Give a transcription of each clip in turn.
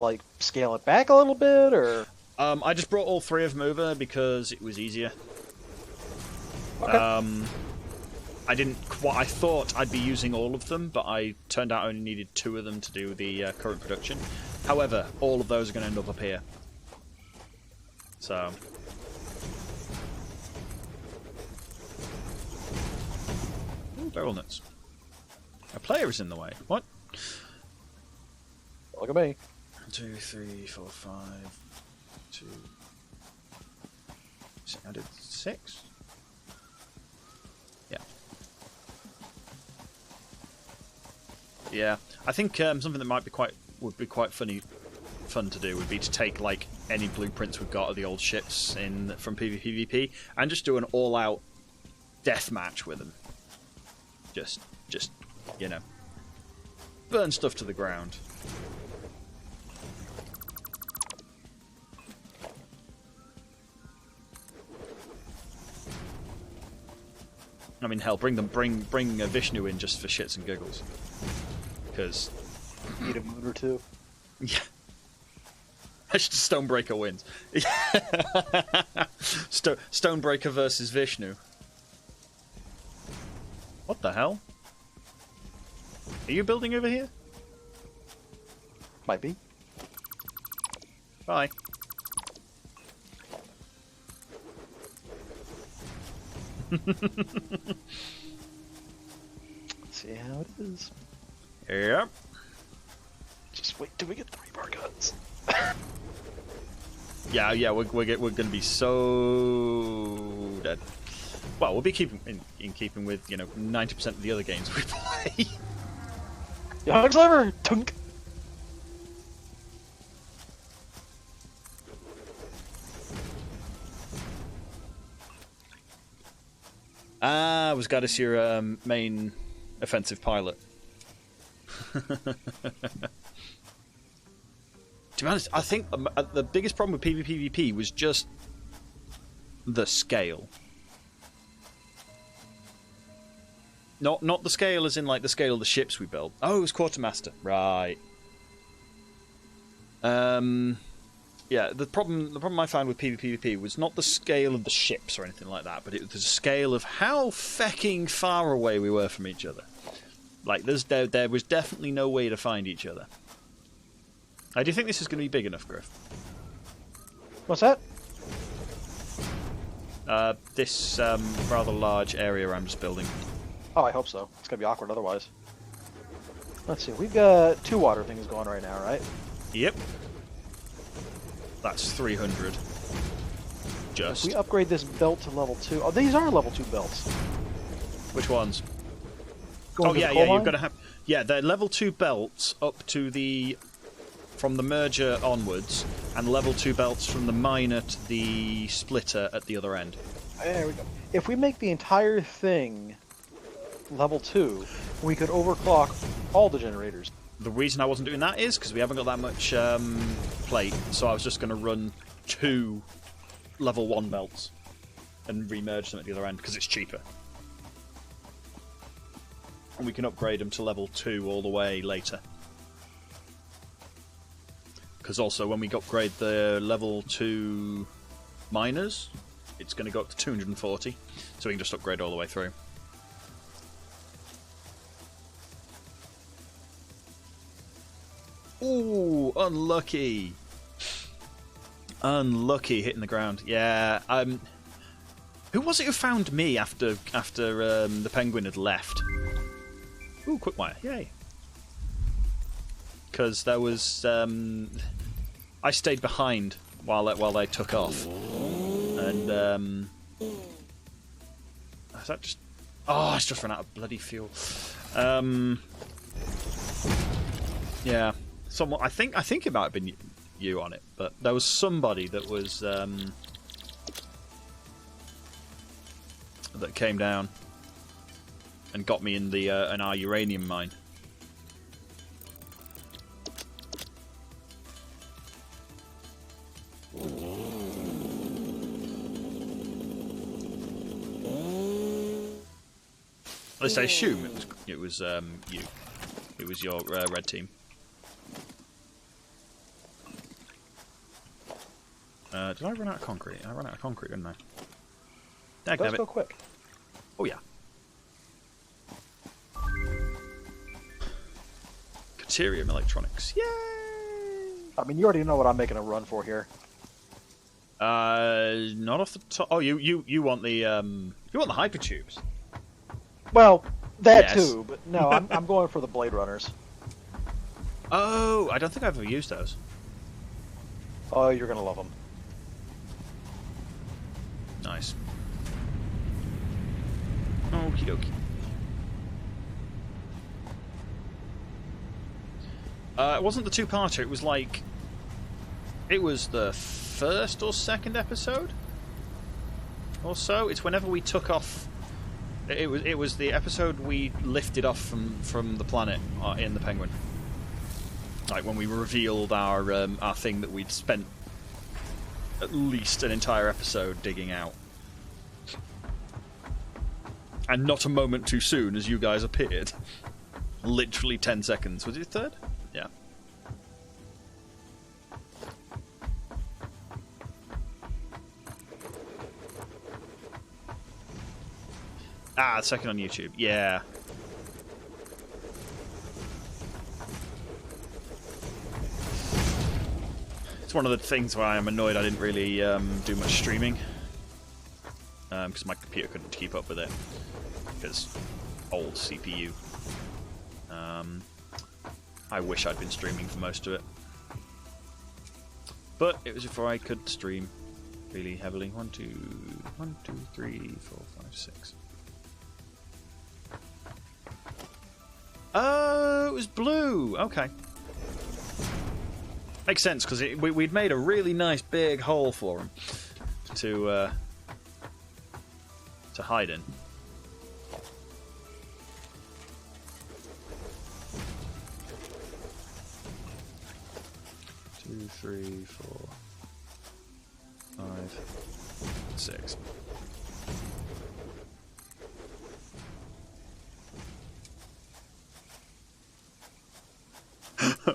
like scale it back a little bit, or? I just brought all three of them over because it was easier. Okay. I didn't quite. I thought I'd be using all of them, but I turned out I only needed two of them to do the current production. However, all of those are going to end up here. So. Ooh, barrel nuts. A player is in the way. What? Look at me. 2, 3, 4, 5, 2. I did 6. Yeah. Yeah. I think something that would be quite fun to do would be to take like any blueprints we've got of the old ships from PvP and just do an all-out death match with them. Just you know, burn stuff to the ground. I mean, hell, bring Vishnu in just for shits and giggles. Because Need a moon or two. yeah, Stonebreaker wins. Stonebreaker versus Vishnu. What the hell? Are you building over here? Might be. Bye. Let's see how it is. Yep. Just wait till we get 3 more guns. Yeah, we're gonna be so dead. Well, we'll be in keeping with 90% of the other games we play. TBSliver! Tunk! Was Gaddis your main offensive pilot? To be honest, I think the biggest problem with PvP was just the scale. Not the scale as in like the scale of the ships we built. Oh, it was Quartermaster, right? Yeah, the problem I found with PvP was not the scale of the ships or anything like that, but it was the scale of how fecking far away we were from each other. Like there was definitely no way to find each other. Do you think this is going to be big enough, Griff? What's that? This rather large area I'm just building. Oh, I hope so. It's gonna be awkward otherwise. Let's see, we've got 2 water things going right now, right? Yep. That's 300. Just. If we upgrade this belt to level 2... Oh, these are level 2 belts. Which ones? Going oh, to yeah, the coal yeah, you're mine? going to have... Yeah, they're level 2 belts up to the... From the merger onwards, and level 2 belts from the miner to the splitter at the other end. There we go. If we make the entire thing level 2, we could overclock all the generators. The reason I wasn't doing that is because we haven't got that much plate, so I was just going to run 2 level 1 belts and remerge them at the other end because it's cheaper. And we can upgrade them to level 2 all the way later. Because also when we upgrade the level 2 miners, it's going to go up to 240, so we can just upgrade all the way through. Ooh, unlucky. Unlucky hitting the ground. Yeah, who was it who found me after the penguin had left? Ooh, quick wire. Yay. Because there was I stayed behind while they took off. And is that just I just ran out of bloody fuel. Yeah. Someone, I think it might have been you on it, but there was somebody that was that came down and got me in our uranium mine. At least I assume it was you. It was your red team. Did I run out of concrete? I ran out of concrete, didn't I? Let's go quick. Oh yeah. Caterium Electronics. Yay! I mean, you already know what I'm making a run for here. Not off the top. Oh, you want the hypertubes? Well, that Yes. too, but no, I'm going for the Blade Runners. Oh, I don't think I've ever used those. Oh, you're gonna love them. Nice. Okie dokie. It wasn't the two-parter. It was like, it was the first or second episode, or so. It's whenever we took off. It was the episode we lifted off from the planet in the Penguin. Like when we revealed our thing that we'd spent at least an entire episode digging out. And not a moment too soon as you guys appeared. Literally 10 seconds. Was it third? Yeah. Second on YouTube. Yeah. It's one of the things where I am annoyed I didn't really do much streaming. Because my computer couldn't keep up with it. Because old CPU. I wish I'd been streaming for most of it. But it was before I could stream really heavily. 1, 2, 3, 4, 5, 6. Oh, it was blue. Okay. Makes sense, because we'd made a really nice big hole for him to hide in. Two, 3, 4, 5, 6.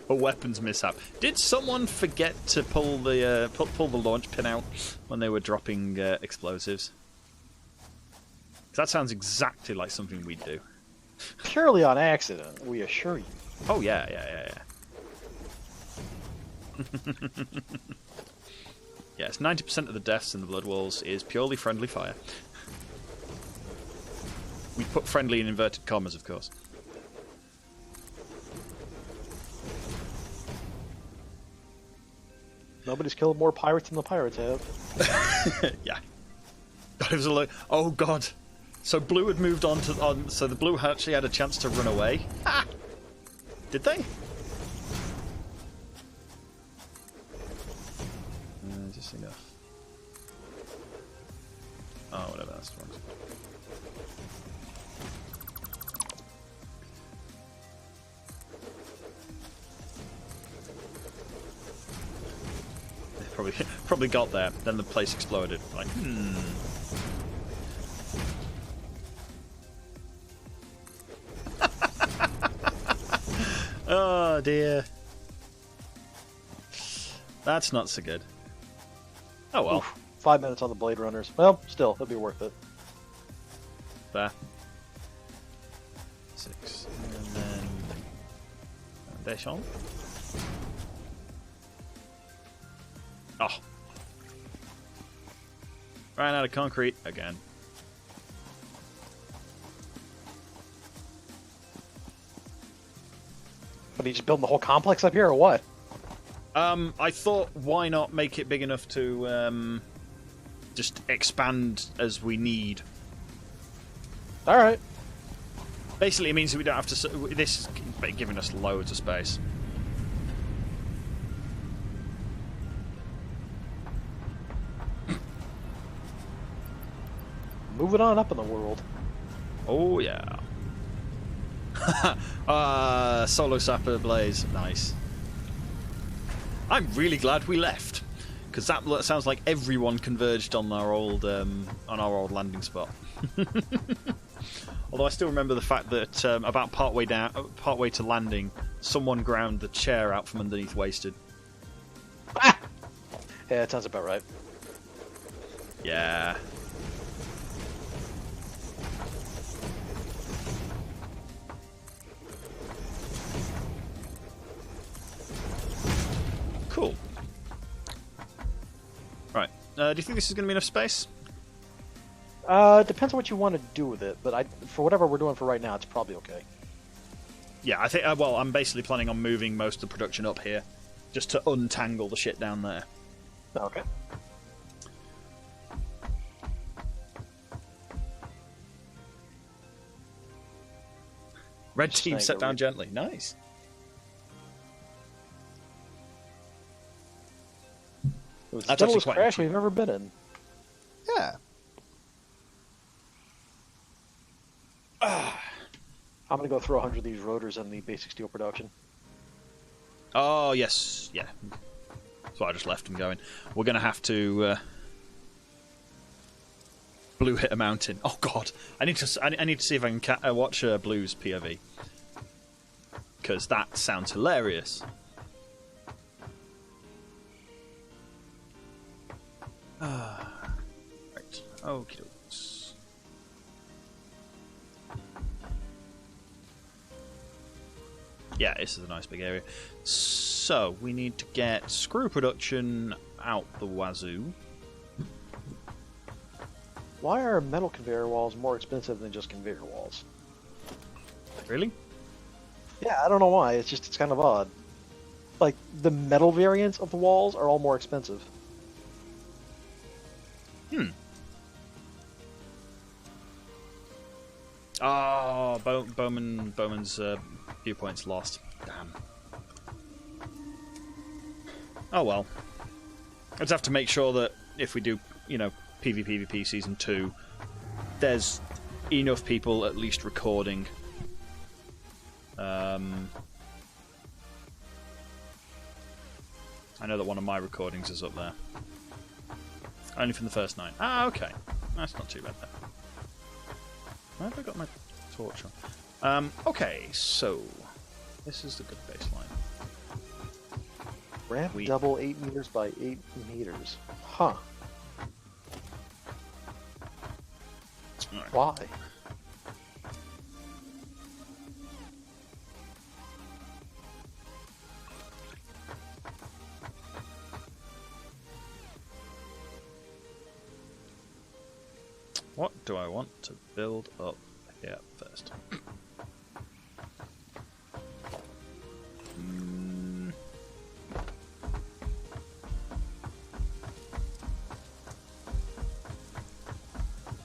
A weapons mishap. Did someone forget to pull the launch pin out when they were dropping explosives? 'Cause that sounds exactly like something we'd do. Purely on accident, we assure you. Oh yeah. Yes, 90% of the deaths in the Blood Walls is purely friendly fire. We put friendly in inverted commas, of course. Nobody's killed more pirates than the pirates have. Yeah. God, it was oh god. So blue had moved on to so the blue actually had a chance to run away. Ha! Did they? Just enough. Oh, whatever. That's wrong. Probably got there. Then the place exploded. Like, Oh dear. That's not so good. Oh well. Oof, 5 minutes on the Blade Runners. Well, still, it'll be worth it. There. 6. And then foundation. Oh. Ran out of concrete again. But are you just building the whole complex up here, or what? I thought, why not make it big enough to just expand as we need. All right. Basically, it means that we don't have to. This is giving us loads of space. Moving on up in the world. Oh yeah. Solo Sapper Blaze, nice. I'm really glad we left, because that sounds like everyone converged on our old landing spot. Although I still remember the fact that about partway to landing, someone ground the chair out from underneath Wasted. Ah! Yeah, it sounds about right. Yeah. Cool. Right. Do you think this is going to be enough space? Depends on what you want to do with it, but for whatever we're doing for right now, it's probably okay. Yeah, I think. Well, I'm basically planning on moving most of the production up here, just to untangle the shit down there. Okay. Red team set down gently. Nice. It was the That's actually gentlest quite crash cheap. we've ever been in. Yeah. I'm gonna go throw 100 of these rotors in the basic steel production. Oh yes, yeah. So I just left them going. We're gonna have to blue hit a mountain. Oh god, I need to see if I can watch Blue's POV because that sounds hilarious. Right. Okie dokes. Yeah, this is a nice big area. So, we need to get screw production out the wazoo. Why are metal conveyor walls more expensive than just conveyor walls? Really? Yeah, I don't know why. It's kind of odd. Like, the metal variants of the walls are all more expensive. Hmm. Oh, Bowman's viewpoint's lost. Damn. Oh well. Let's have to make sure that if we do, PvPvP Season 2, there's enough people at least recording. I know that one of my recordings is up there. Only from the first night. Ah, okay. That's not too bad then. Where have I got my torch on? Okay, so this is the good baseline. Ramp double 8 meters by 8 meters. Huh. Right. Why? What do I want to build up here first?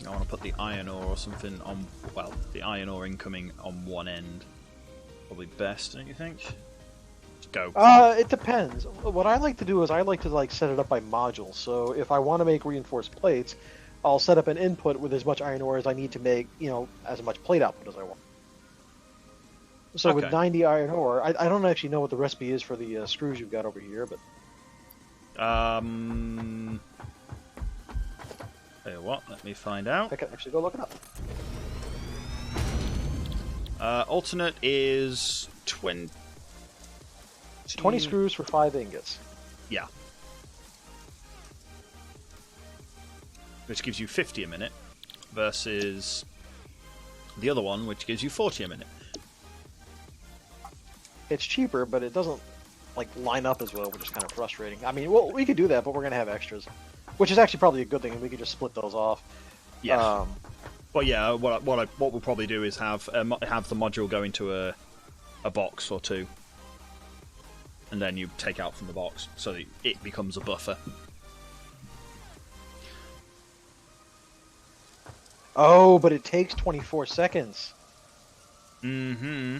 I want to put the iron ore or something on, well, the iron ore incoming on one end. Probably best, don't you think? Just go. It depends. What I like to do is I like to set it up by module. So if I want to make reinforced plates, I'll set up an input with as much iron ore as I need to make, as much plate output as I want. So Okay. with 90 iron ore, I don't actually know what the recipe is for the screws you've got over here, but... Tell you what, let me find out. I can actually go look it up. Alternate is 20... 20 screws for 5 ingots. Yeah. Which gives you 50 a minute, versus the other one, which gives you 40 a minute. It's cheaper, but it doesn't line up as well, which is kind of frustrating. I mean, well, we could do that, but we're gonna have extras, which is actually probably a good thing, and we could just split those off. Yeah. But yeah, what we'll probably do is have the module go into a box or two, and then you take out from the box, so that it becomes a buffer. Oh, but it takes 24 seconds. Mm-hmm.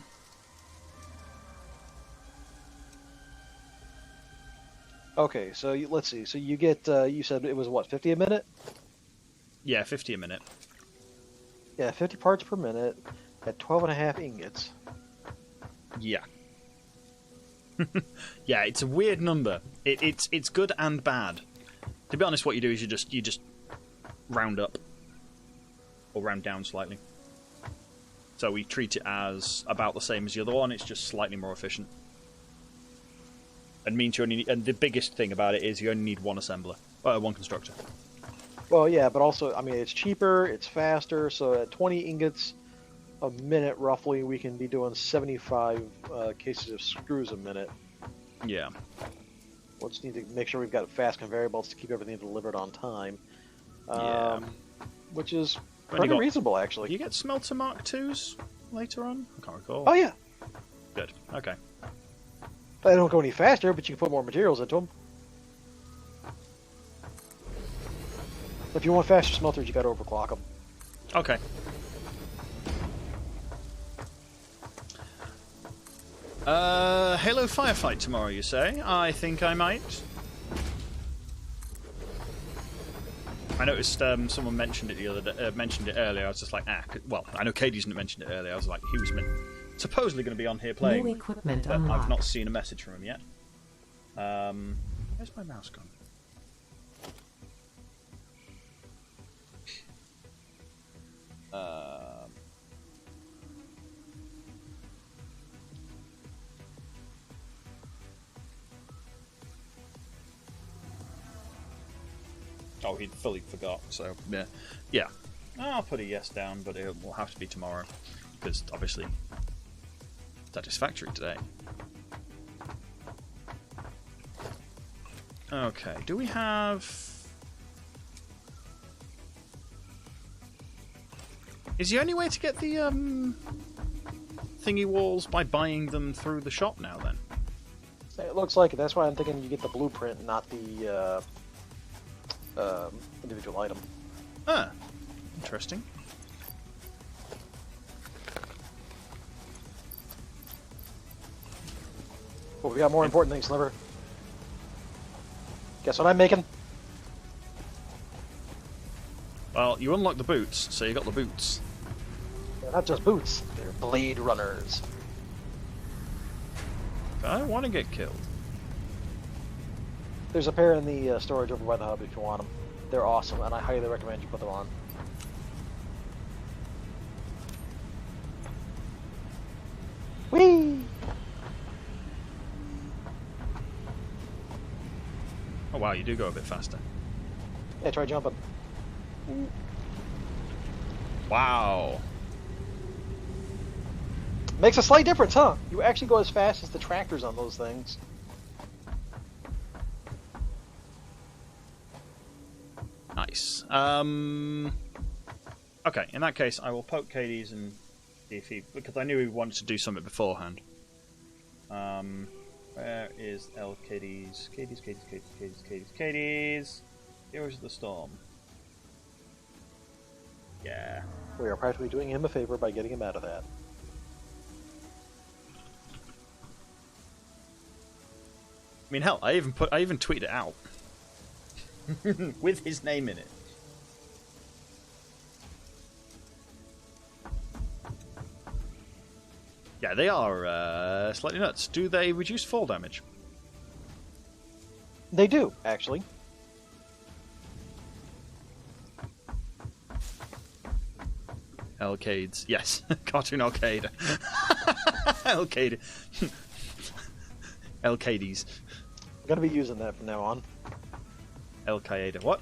Okay, so let's see. So you get, you said it was what, 50 a minute? Yeah, 50 a minute. Yeah, 50 parts per minute at 12.5 ingots. Yeah. Yeah, it's a weird number. It's good and bad. To be honest, what you do is you just round up. Or round down slightly. So we treat it as about the same as the other one, it's just slightly more efficient. and means you only need, and the biggest thing about it is you only need one assembler, one constructor. Well, yeah, but also, I mean, it's cheaper, it's faster, so at 20 ingots a minute, roughly, we can be doing 75 cases of screws a minute. Yeah. We'll just need to make sure we've got fast conveyor belts to keep everything delivered on time. Yeah. Which is pretty reasonable, actually. Do you get smelter Mark IIs later on? I can't recall. Oh, yeah. Good. Okay. They don't go any faster, but you can put more materials into them. If you want faster smelters, you got to overclock them. Okay. Halo firefight tomorrow, you say? I think I might. I noticed someone mentioned it the other day, mentioned it earlier. I was just like, well, I know Katie's mentioned it earlier. I was like, he was supposedly going to be on here playing. New equipment but unlocked. I've not seen a message from him yet. Where's my mouse gone? Oh, he fully forgot. So yeah. I'll put a yes down, but it will have to be tomorrow because obviously Satisfactory today. Okay. Do we have? Is the only way to get the thingy walls by buying them through the shop now? Then it looks like it. That's why I'm thinking you get the blueprint, not the individual item. Ah, interesting. Well, we got more important things, Sliver. Guess what I'm making? Well, you unlock the boots, so you got the boots. They're not just boots, they're blade runners. I don't want to get killed. There's a pair in the storage over by the hub if you want them. They're awesome, and I highly recommend you put them on. Whee! Oh wow, you do go a bit faster. Yeah, try jumping. Wow. Makes a slight difference, huh? You actually go as fast as the tractors on those things. Nice. Okay, in that case, I will poke Katie's and see if he... Because I knew he wanted to do something beforehand. Where is Katie's? Katie's. Heroes of the Storm. Yeah. We are practically doing him a favor by getting him out of that. I mean, hell, I even tweeted it out. With his name in it. Yeah, they are slightly nuts. Do they reduce fall damage? They do, actually. Arcades. Yes. Cartoon arcade. Arcade. Arcades. I'm gonna be using that from now on. El Qaeda. What?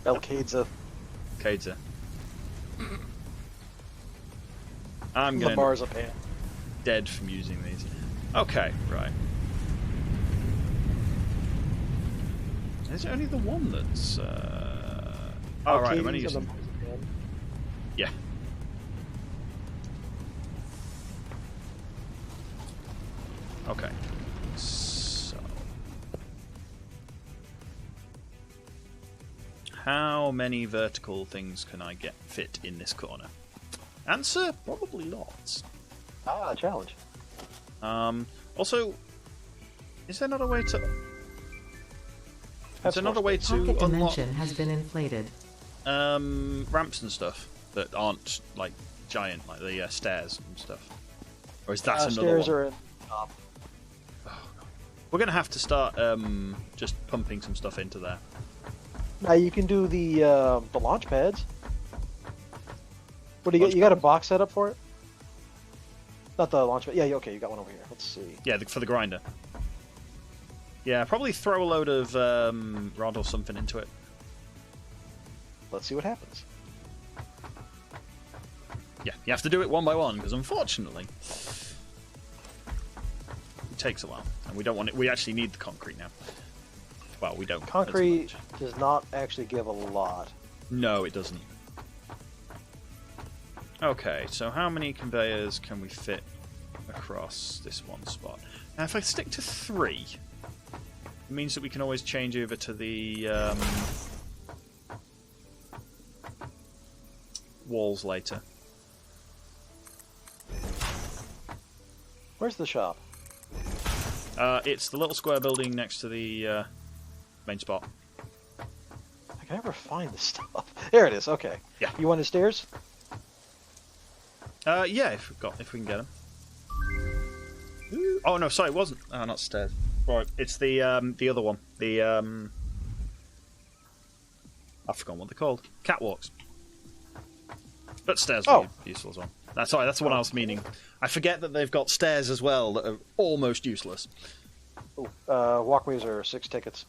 El Qaeda. Qaeda. I'm The gonna bars up here. dead from using these. Okay, right. Is it only the one that's? Oh right, I'm only using. Yeah. Okay. So, how many vertical things can I fit in this corner? Answer: probably lots. Ah, challenge. Also, is there another way to? That's Is there another way to Pocket unlock dimension has been inflated. ramps and stuff that aren't like giant, like the stairs and stuff? Or is that another Stairs one? are in top. We're gonna have to start just pumping some stuff into there. Now you can do the launch pads. What do you get? You got a box set up for it? Not the launch pad. Yeah, okay, you got one over here. Let's see. Yeah, for the grinder. Yeah, probably throw a load of rod or something into it. Let's see what happens. Yeah, you have to do it one by one because unfortunately it takes a while, and we don't want it. We actually need the concrete now. Well, we don't. Concrete does not actually give a lot. No, it doesn't. Okay, so how many conveyors can we fit across this one spot? Now, if I stick to 3, it means that we can always change over to the walls later. Where's the shop? It's the little square building next to the main spot. I can never find this stuff. There it is. Okay. Yeah. You want the stairs? Yeah, if we can get them. Ooh. Oh no, sorry, it wasn't. Oh, not stairs. Right, it's the other one. The I've forgotten what they're called. Catwalks. But stairs would be useful as well. That's sorry, that's what I was meaning. I forget that they've got stairs as well that are almost useless. Oh, walkways are 6 tickets.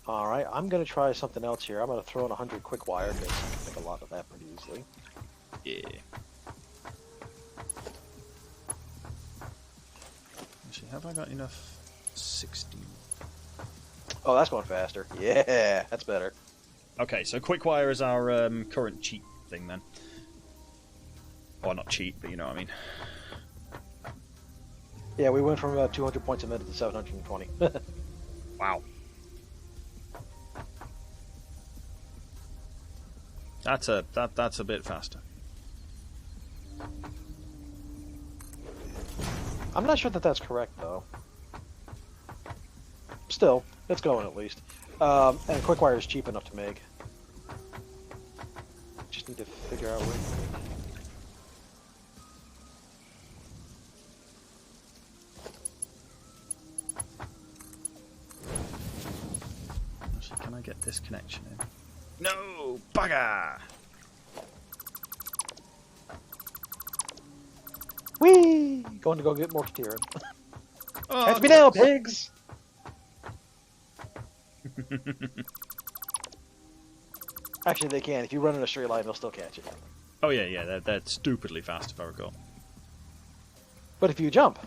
Alright, I'm going to try something else here. I'm going to throw in 100 quick wire because I can make a lot of that pretty easily. Yeah. Actually, have I got enough? 16. Oh, that's going faster. Yeah, that's better. Okay, so quick wire is our current cheat thing then. Or not cheat, but you know what I mean. Yeah, we went from about 200 points a minute to 720. Wow. That's a bit faster. I'm not sure that that's correct, though. Still, it's going at least. And quick wire is cheap enough to make. Just need to figure out where... Actually, can I get this connection in? No! Bugger! Whee! Going to go get more Katerin. Oh, Catch me now, pigs! Actually, they can. If you run in a straight line, they'll still catch it. Oh yeah, they're stupidly fast if I recall. But if you jump...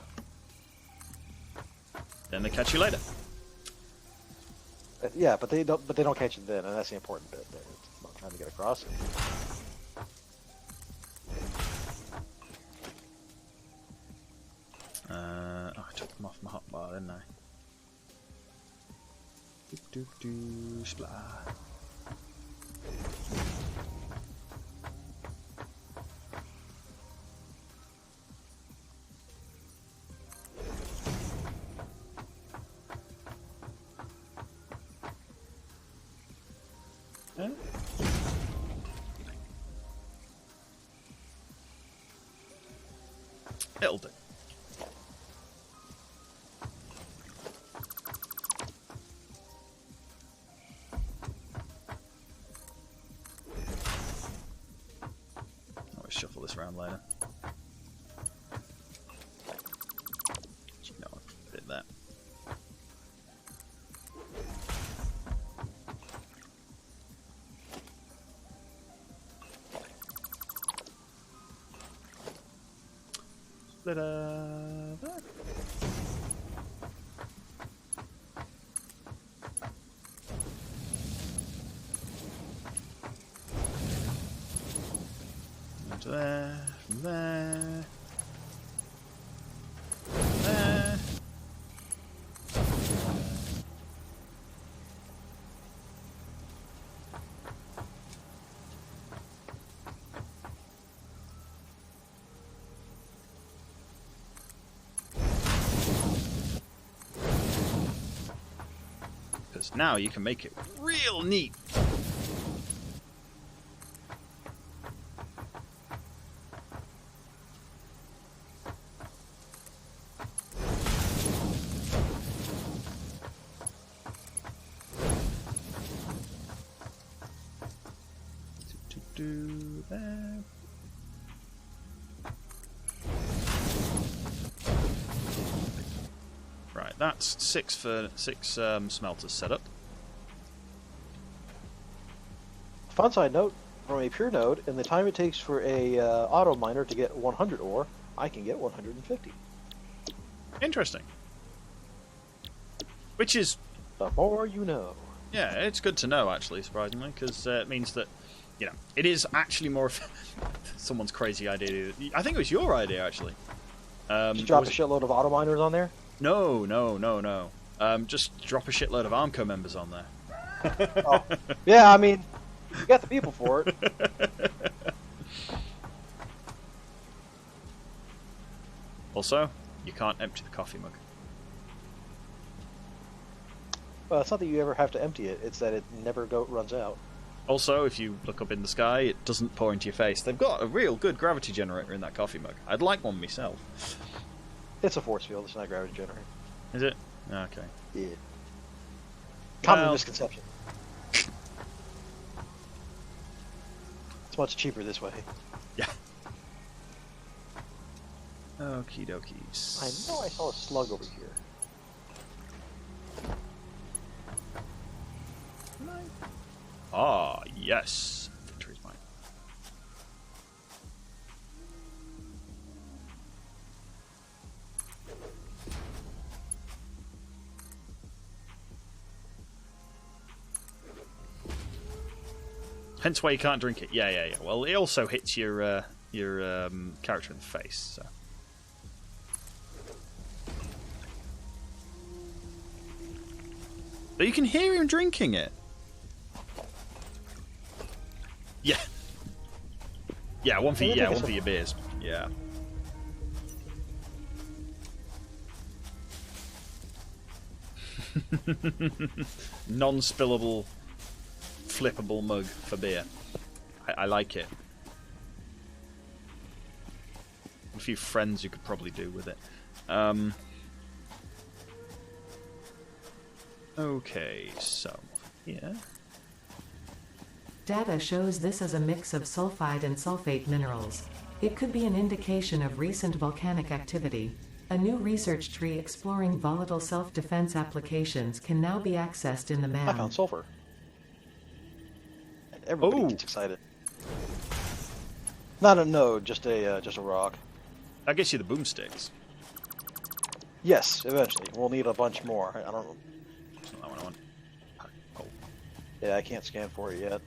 Then they catch you later. Yeah, but they don't catch it then, and that's the important bit. It's not trying to get across. I took them off my hotbar, didn't I? Splat. It'll do. Always shuffle this around later. No, I did that. Split that. To there, from there, there. Because now you can make it real neat. Do that. That's six smelters set up. Fun side note, from a pure node, in the time it takes for a auto miner to get 100 ore, I can get 150. Interesting. Which is... The more you know. Yeah, it's good to know, actually, surprisingly, because it means that, you know, it is actually more... someone's crazy idea. I think it was your idea, actually. Did you drop a shitload of auto miners on there? No. Just drop a shitload of Armco members on there. Oh. Yeah, I mean, you got the people for it. Also, you can't empty the coffee mug. Well, it's not that you ever have to empty it, it's that it never runs out. Also, if you look up in the sky, it doesn't pour into your face. They've got a real good gravity generator in that coffee mug. I'd like one myself. It's a force field, it's not a gravity generator. Is it? Okay. Yeah. Common Well... misconception. It's much cheaper this way. Yeah. Okie dokies. I know I saw a slug over here. Ah, yes. Victory's mine. Hence why you can't drink it. Yeah. Well, it also hits your character in the face, so... But you can hear him drinking it. Yeah. Yeah, one for your beers. Yeah. Non-spillable, flippable mug for beer. I like it. A few friends you could probably do with it. Okay, so yeah. Data shows this as a mix of sulfide and sulfate minerals. It could be an indication of recent volcanic activity. A new research tree exploring volatile self-defense applications can now be accessed in the I man. found sulfur. And everybody gets excited. Not a node, just a rock. That gets you the boomsticks. Yes, eventually. We'll need a bunch more. I don't know. That's not that one I want. Oh. Yeah, I can't scan for it yet.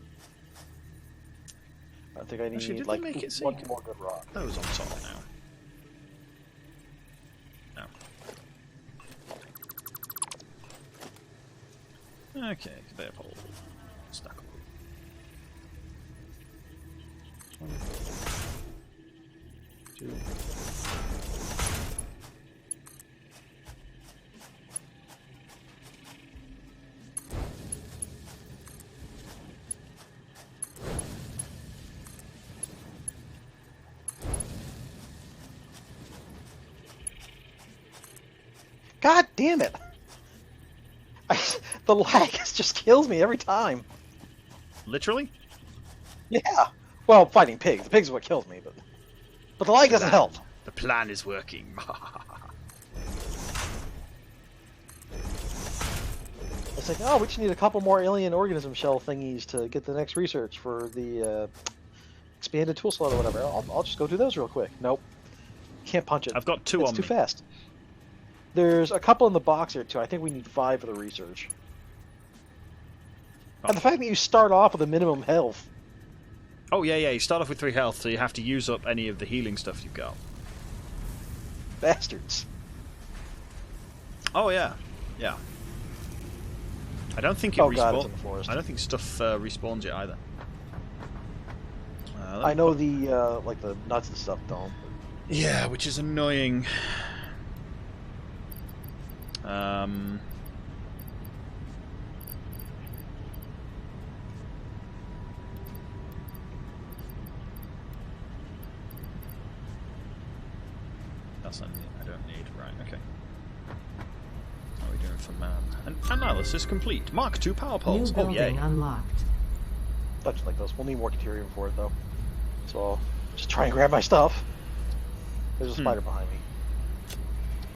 I think I need Actually, did like they make it so one you can... more good rock. Those on top now. Okay, conveyor pole. Stack them. 1, 2. God damn it! The lag just kills me every time. Literally? Yeah. Well, fighting pigs. The pigs is what kills me, but the lag doesn't help. The plan is working. It's like, oh, we just need a couple more alien organism shell thingies to get the next research for the expanded tool slot or whatever. I'll just go do those real quick. Nope. Can't punch it. I've got 2 it's on too me. fast. There's a couple in the box here, too. I think we need 5 for the research. Oh. And the fact that you start off with a minimum health. Oh, yeah, you start off with 3 health, so you have to use up any of the healing stuff you've got. Bastards. Oh, yeah. I don't think it Oh god, it's in the forest. I don't think stuff respawns it either. I know the like the nuts and stuff don't. Yeah, which is annoying. That's not. I don't need. Right. Okay. How are we doing for man? Analysis complete. Mark 2 power poles. New Oh yay! building unlocked. Touch like those. We'll need more deuterium for it though. So I'll just try and grab my stuff. There's a spider behind me.